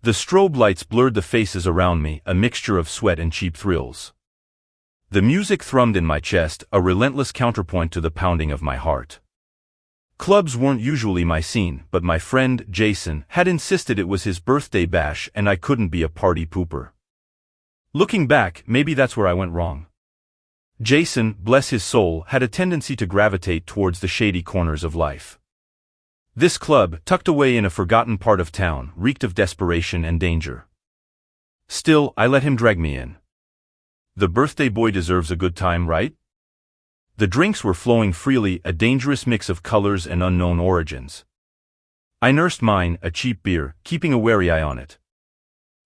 The strobe lights blurred the faces around me, a mixture of sweat and cheap thrills. The music thrummed in my chest, a relentless counterpoint to the pounding of my heart. Clubs weren't usually my scene, but my friend, Jason, had insisted it was his birthday bash and I couldn't be a party pooper. Looking back, maybe that's where I went wrong. Jason, bless his soul, had a tendency to gravitate towards the shady corners of life. This club, tucked away in a forgotten part of town, reeked of desperation and danger. Still, I let him drag me in. The birthday boy deserves a good time, right? The drinks were flowing freely, a dangerous mix of colors and unknown origins. I nursed mine, a cheap beer, keeping a wary eye on it.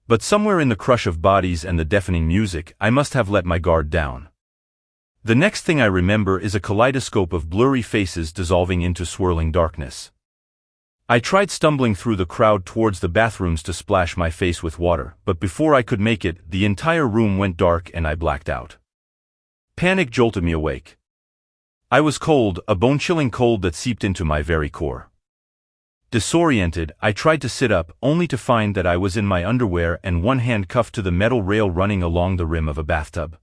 But somewhere in the crush of bodies and the deafening music, I must have let my guard down. The next thing I remember is a kaleidoscope of blurry faces dissolving into swirling darkness. I tried stumbling through the crowd towards the bathrooms to splash my face with water, but before I could make it, the entire room went dark and I blacked out. Panic jolted me awake. I was cold, a bone-chilling cold that seeped into my very core. Disoriented, I tried to sit up, only to find that I was in my underwear and one hand cuffed to the metal rail running along the rim of a bathtub.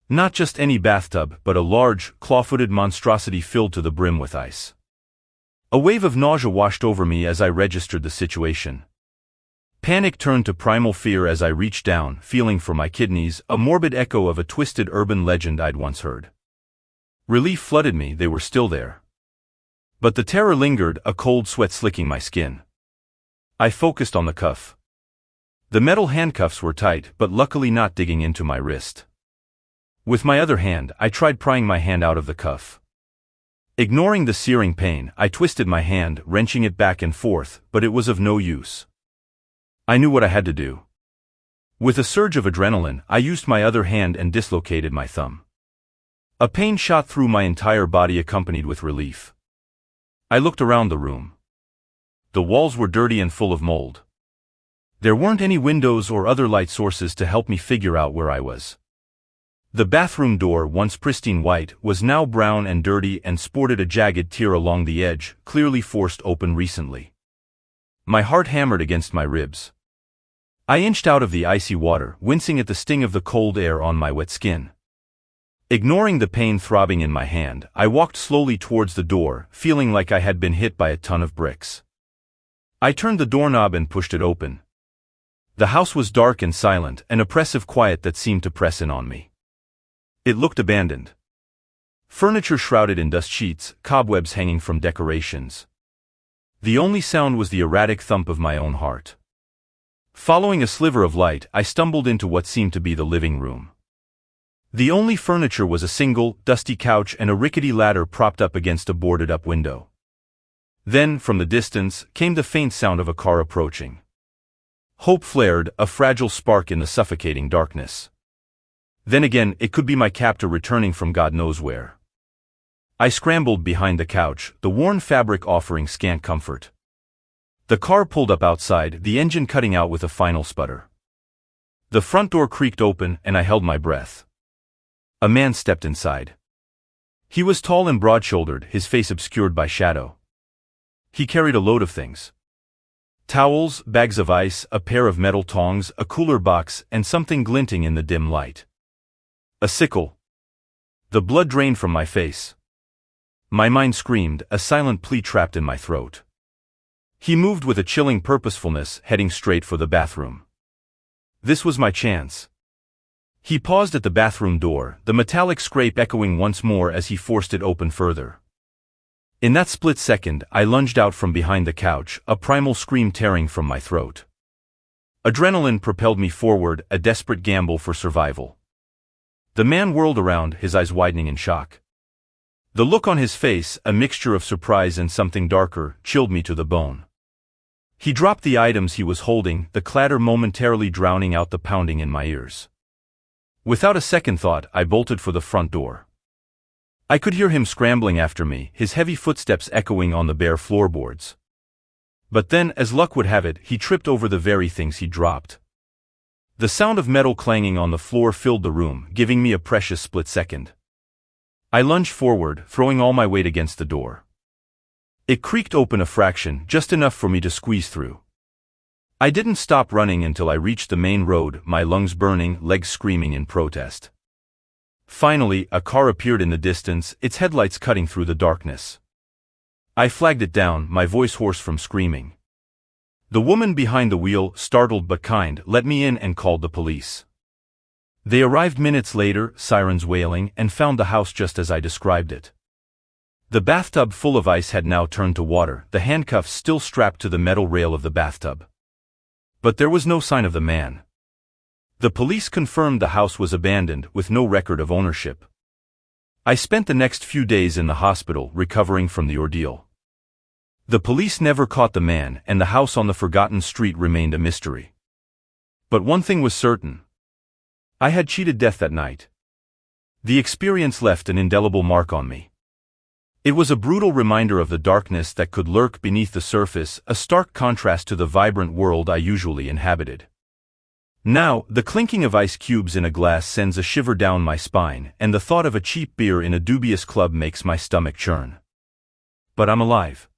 Not just any bathtub, but a large, claw-footed monstrosity filled to the brim with ice. A wave of nausea washed over me as I registered the situation. Panic turned to primal fear as I reached down, feeling for my kidneys, a morbid echo of a twisted urban legend I'd once heard. Relief flooded me, they were still there. But the terror lingered, a cold sweat slicking my skin. I focused on the cuff. The metal handcuffs were tight, but luckily not digging into my wrist. With my other hand, I tried prying my hand out of the cuff. Ignoring the searing pain, I twisted my hand, wrenching it back and forth, but it was of no use. I knew what I had to do. With a surge of adrenaline, I used my other hand and dislocated my thumb. A pain shot through my entire body accompanied with relief. I looked around the room. The walls were dirty and full of mold. There weren't any windows or other light sources to help me figure out where I was. The bathroom door, once pristine white, was now brown and dirty and sported a jagged tear along the edge, clearly forced open recently. My heart hammered against my ribs. I inched out of the icy water, wincing at the sting of the cold air on my wet skin. Ignoring the pain throbbing in my hand, I walked slowly towards the door, feeling like I had been hit by a ton of bricks. I turned the doorknob and pushed it open. The house was dark and silent, an oppressive quiet that seemed to press in on me. It looked abandoned. Furniture shrouded in dust sheets, cobwebs hanging from decorations. The only sound was the erratic thump of my own heart. Following a sliver of light, I stumbled into what seemed to be the living room. The only furniture was a single, dusty couch and a rickety ladder propped up against a boarded-up window. Then, from the distance, came the faint sound of a car approaching. Hope flared, a fragile spark in the suffocating darkness. Then again, it could be my captor returning from God knows where. I scrambled behind the couch, the worn fabric offering scant comfort. The car pulled up outside, the engine cutting out with a final sputter. The front door creaked open, and I held my breath. A man stepped inside. He was tall and broad-shouldered, his face obscured by shadow. He carried a load of things. Towels, bags of ice, a pair of metal tongs, a cooler box, and something glinting in the dim light. A sickle. The blood drained from my face. My mind screamed, a silent plea trapped in my throat. He moved with a chilling purposefulness, heading straight for the bathroom. This was my chance. He paused at the bathroom door, the metallic scrape echoing once more as he forced it open further. In that split second, I lunged out from behind the couch, a primal scream tearing from my throat. Adrenaline propelled me forward, a desperate gamble for survival. The man whirled around, his eyes widening in shock. The look on his face, a mixture of surprise and something darker, chilled me to the bone. He dropped the items he was holding, the clatter momentarily drowning out the pounding in my ears. Without a second thought, I bolted for the front door. I could hear him scrambling after me, his heavy footsteps echoing on the bare floorboards. But then, as luck would have it, he tripped over the very things he dropped. The sound of metal clanging on the floor filled the room, giving me a precious split second. I lunged forward, throwing all my weight against the door. It creaked open a fraction, just enough for me to squeeze through. I didn't stop running until I reached the main road, my lungs burning, legs screaming in protest. Finally, a car appeared in the distance, its headlights cutting through the darkness. I flagged it down, my voice hoarse from screaming. The woman behind the wheel, startled but kind, let me in and called the police. They arrived minutes later, sirens wailing, and found the house just as I described it. The bathtub full of ice had now turned to water, the handcuffs still strapped to the metal rail of the bathtub. But there was no sign of the man. The police confirmed the house was abandoned, with no record of ownership. I spent the next few days in the hospital, recovering from the ordeal. The police never caught the man, and the house on the forgotten street remained a mystery. But one thing was certain. I had cheated death that night. The experience left an indelible mark on me. It was a brutal reminder of the darkness that could lurk beneath the surface, a stark contrast to the vibrant world I usually inhabited. Now, the clinking of ice cubes in a glass sends a shiver down my spine, and the thought of a cheap beer in a dubious club makes my stomach churn. But I'm alive.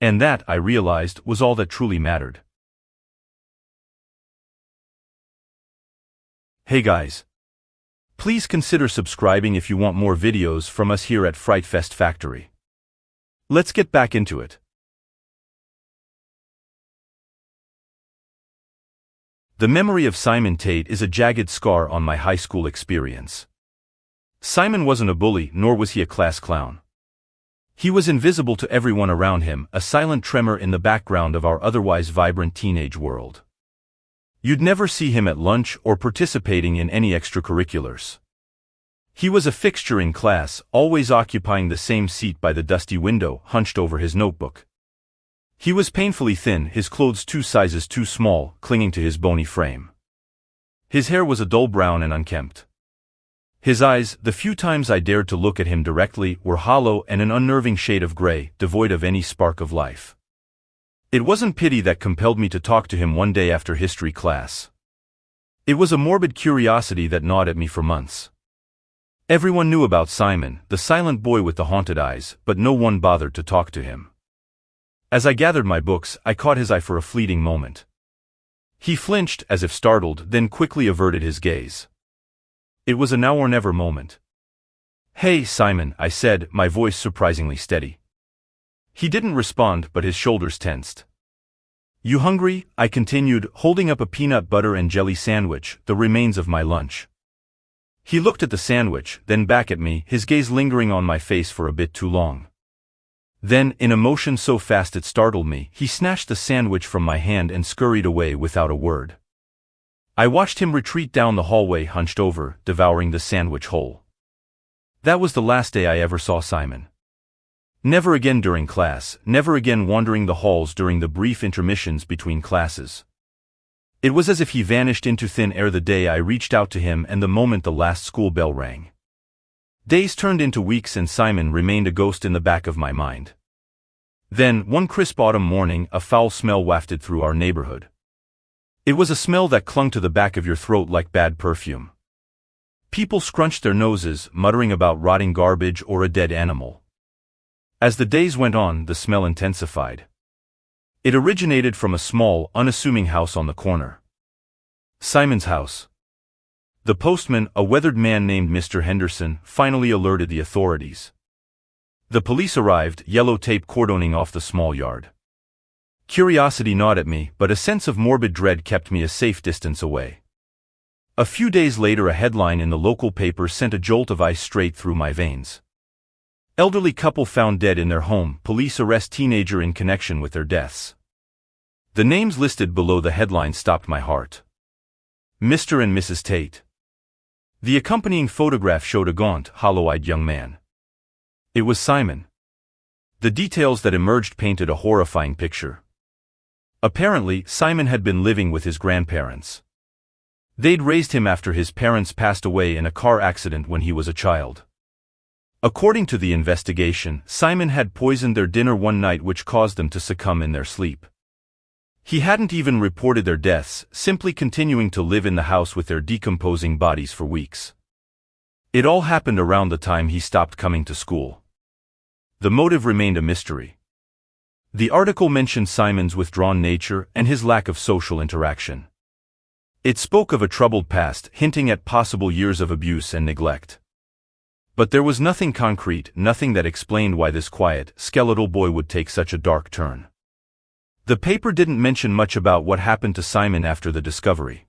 And that, I realized, was all that truly mattered. Hey guys. Please consider subscribing if you want more videos from us here at Fright Fest Factory. Let's get back into it. The memory of Simon Tate is a jagged scar on my high school experience. Simon wasn't a bully, nor was he a class clown. He was invisible to everyone around him, a silent tremor in the background of our otherwise vibrant teenage world. You'd never see him at lunch or participating in any extracurriculars. He was a fixture in class, always occupying the same seat by the dusty window, hunched over his notebook. He was painfully thin, his clothes 2 sizes too small, clinging to his bony frame. His hair was a dull brown and unkempt. His eyes, the few times I dared to look at him directly, were hollow and an unnerving shade of gray, devoid of any spark of life. It wasn't pity that compelled me to talk to him one day after history class. It was a morbid curiosity that gnawed at me for months. Everyone knew about Simon, the silent boy with the haunted eyes, but no one bothered to talk to him. As I gathered my books, I caught his eye for a fleeting moment. He flinched, as if startled, then quickly averted his gaze. It was a now or never moment. "Hey, Simon," I said, my voice surprisingly steady. He didn't respond, but his shoulders tensed. "You hungry?" I continued, holding up a peanut butter and jelly sandwich, the remains of my lunch. He looked at the sandwich, then back at me, his gaze lingering on my face for a bit too long. Then, in a motion so fast it startled me, he snatched the sandwich from my hand and scurried away without a word. I watched him retreat down the hallway hunched over, devouring the sandwich whole. That was the last day I ever saw Simon. Never again during class, never again wandering the halls during the brief intermissions between classes. It was as if he vanished into thin air the day I reached out to him and the moment the last school bell rang. Days turned into weeks and Simon remained a ghost in the back of my mind. Then, one crisp autumn morning, a foul smell wafted through our neighborhood. It was a smell that clung to the back of your throat like bad perfume. People scrunched their noses, muttering about rotting garbage or a dead animal. As the days went on, the smell intensified. It originated from a small, unassuming house on the corner. Simon's house. The postman, a weathered man named Mr. Henderson, finally alerted the authorities. The police arrived, yellow tape cordoning off the small yard. Curiosity gnawed at me, but a sense of morbid dread kept me a safe distance away. A few days later, a headline in the local paper sent a jolt of ice straight through my veins. Elderly couple found dead in their home, police arrest teenager in connection with their deaths. The names listed below the headline stopped my heart. Mr. and Mrs. Tate. The accompanying photograph showed a gaunt, hollow-eyed young man. It was Simon. The details that emerged painted a horrifying picture. Apparently, Simon had been living with his grandparents. They'd raised him after his parents passed away in a car accident when he was a child. According to the investigation, Simon had poisoned their dinner one night, which caused them to succumb in their sleep. He hadn't even reported their deaths, simply continuing to live in the house with their decomposing bodies for weeks. It all happened around the time he stopped coming to school. The motive remained a mystery. The article mentioned Simon's withdrawn nature and his lack of social interaction. It spoke of a troubled past, hinting at possible years of abuse and neglect. But there was nothing concrete, nothing that explained why this quiet, skeletal boy would take such a dark turn. The paper didn't mention much about what happened to Simon after the discovery.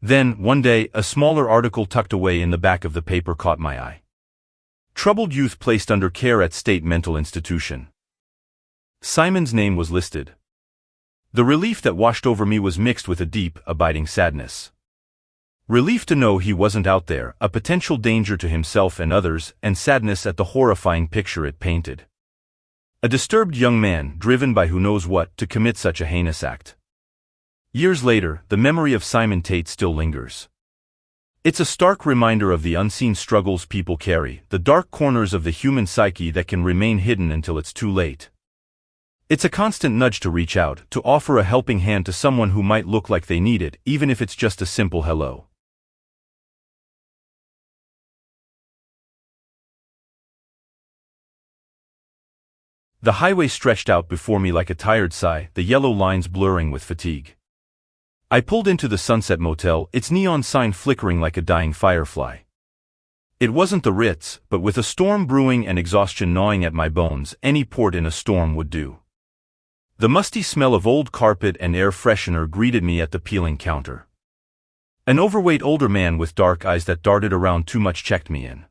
Then, one day, a smaller article tucked away in the back of the paper caught my eye. Troubled youth placed under care at state mental institution. Simon's name was listed. The relief that washed over me was mixed with a deep, abiding sadness. Relief to know he wasn't out there, a potential danger to himself and others, and sadness at the horrifying picture it painted. A disturbed young man, driven by who knows what, to commit such a heinous act. Years later, the memory of Simon Tate still lingers. It's a stark reminder of the unseen struggles people carry, the dark corners of the human psyche that can remain hidden until it's too late. It's a constant nudge to reach out, to offer a helping hand to someone who might look like they need it, even if it's just a simple hello. The highway stretched out before me like a tired sigh, the yellow lines blurring with fatigue. I pulled into the Sunset Motel, its neon sign flickering like a dying firefly. It wasn't the Ritz, but with a storm brewing and exhaustion gnawing at my bones, any port in a storm would do. The musty smell of old carpet and air freshener greeted me at the peeling counter. An overweight older man with dark eyes that darted around too much checked me in.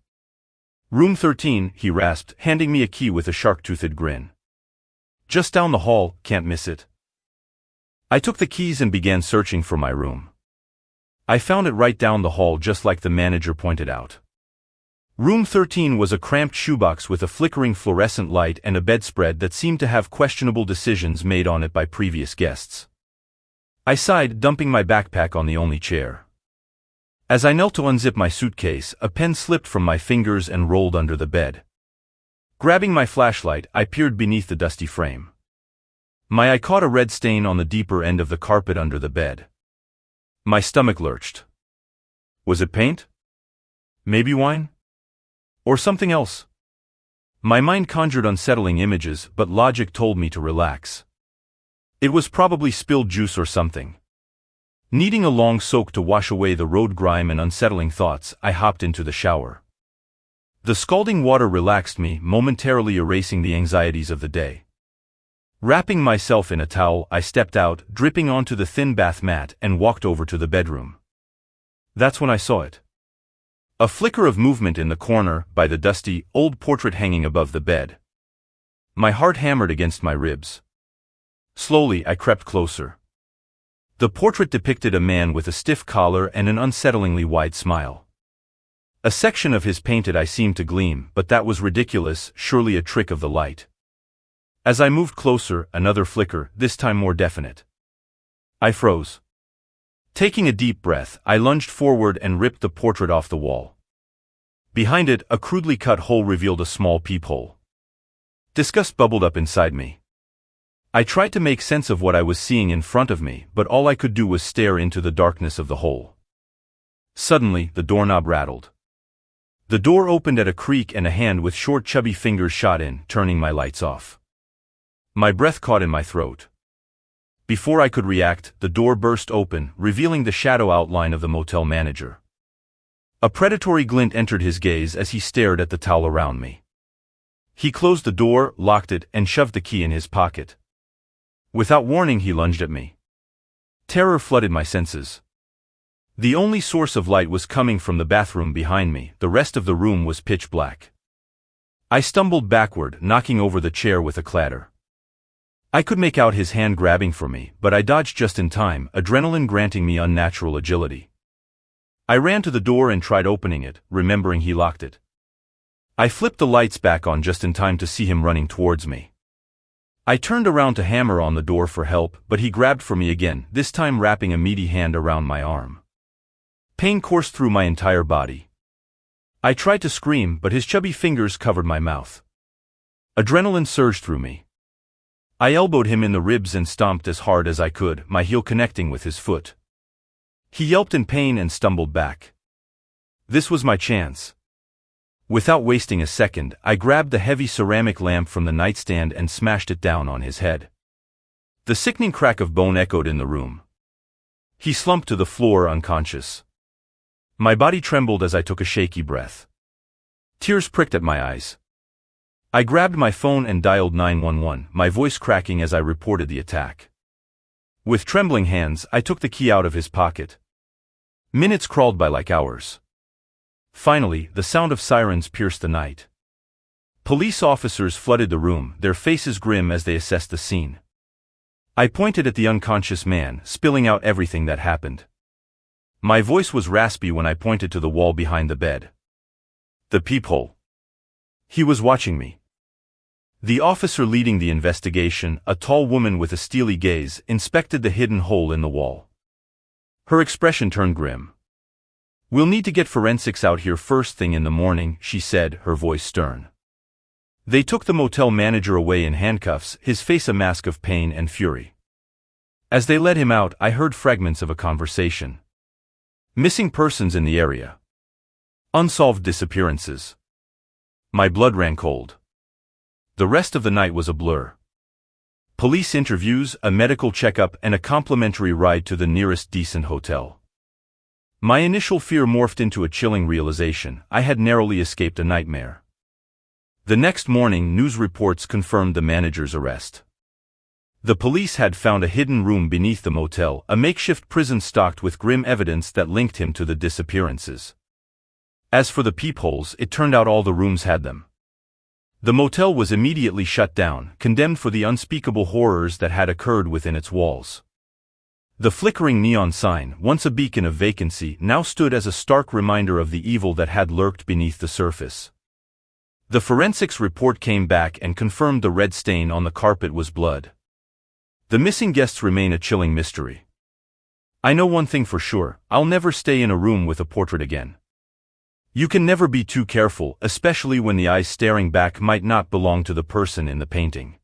"Room 13, he rasped, handing me a key with a shark-toothed grin. "Just down the hall, can't miss it." I took the keys and began searching for my room. I found it right down the hall just like the manager pointed out. Room 13 was a cramped shoebox with a flickering fluorescent light and a bedspread that seemed to have questionable decisions made on it by previous guests. I sighed, dumping my backpack on the only chair. As I knelt to unzip my suitcase, a pen slipped from my fingers and rolled under the bed. Grabbing my flashlight, I peered beneath the dusty frame. My eye caught a red stain on the deeper end of the carpet under the bed. My stomach lurched. Was it paint? Maybe wine? Or something else? My mind conjured unsettling images, but logic told me to relax. It was probably spilled juice or something. Needing a long soak to wash away the road grime and unsettling thoughts, I hopped into the shower. The scalding water relaxed me, momentarily erasing the anxieties of the day. Wrapping myself in a towel, I stepped out, dripping onto the thin bath mat, and walked over to the bedroom. That's when I saw it. A flicker of movement in the corner, by the dusty, old portrait hanging above the bed. My heart hammered against my ribs. Slowly, I crept closer. The portrait depicted a man with a stiff collar and an unsettlingly wide smile. A section of his painted eye seemed to gleam, but that was ridiculous, surely a trick of the light. As I moved closer, another flicker, this time more definite. I froze. Taking a deep breath, I lunged forward and ripped the portrait off the wall. Behind it, a crudely cut hole revealed a small peephole. Disgust bubbled up inside me. I tried to make sense of what I was seeing in front of me, but all I could do was stare into the darkness of the hole. Suddenly, the doorknob rattled. The door opened at a creak and a hand with short chubby fingers shot in, turning my lights off. My breath caught in my throat. Before I could react, the door burst open, revealing the shadow outline of the motel manager. A predatory glint entered his gaze as he stared at the towel around me. He closed the door, locked it, and shoved the key in his pocket. Without warning, he lunged at me. Terror flooded my senses. The only source of light was coming from the bathroom behind me, the rest of the room was pitch black. I stumbled backward, knocking over the chair with a clatter. I could make out his hand grabbing for me, but I dodged just in time, adrenaline granting me unnatural agility. I ran to the door and tried opening it, remembering he locked it. I flipped the lights back on just in time to see him running towards me. I turned around to hammer on the door for help, but he grabbed for me again, this time wrapping a meaty hand around my arm. Pain coursed through my entire body. I tried to scream, but his chubby fingers covered my mouth. Adrenaline surged through me. I elbowed him in the ribs and stomped as hard as I could, my heel connecting with his foot. He yelped in pain and stumbled back. This was my chance. Without wasting a second, I grabbed the heavy ceramic lamp from the nightstand and smashed it down on his head. The sickening crack of bone echoed in the room. He slumped to the floor unconscious. My body trembled as I took a shaky breath. Tears pricked at my eyes. I grabbed my phone and dialed 911, my voice cracking as I reported the attack. With trembling hands, I took the key out of his pocket. Minutes crawled by like hours. Finally, the sound of sirens pierced the night. Police officers flooded the room, their faces grim as they assessed the scene. I pointed at the unconscious man, spilling out everything that happened. My voice was raspy when I pointed to the wall behind the bed. The peephole. He was watching me. The officer leading the investigation, a tall woman with a steely gaze, inspected the hidden hole in the wall. Her expression turned grim. "We'll need to get forensics out here first thing in the morning," she said, her voice stern. They took the motel manager away in handcuffs, his face a mask of pain and fury. As they led him out, I heard fragments of a conversation. Missing persons in the area. Unsolved disappearances. My blood ran cold. The rest of the night was a blur. Police interviews, a medical checkup, and a complimentary ride to the nearest decent hotel. My initial fear morphed into a chilling realization: I had narrowly escaped a nightmare. The next morning, news reports confirmed the manager's arrest. The police had found a hidden room beneath the motel, a makeshift prison stocked with grim evidence that linked him to the disappearances. As for the peepholes, it turned out all the rooms had them. The motel was immediately shut down, condemned for the unspeakable horrors that had occurred within its walls. The flickering neon sign, once a beacon of vacancy, now stood as a stark reminder of the evil that had lurked beneath the surface. The forensics report came back and confirmed the red stain on the carpet was blood. The missing guests remain a chilling mystery. I know one thing for sure: I'll never stay in a room with a portrait again. You can never be too careful, especially when the eyes staring back might not belong to the person in the painting.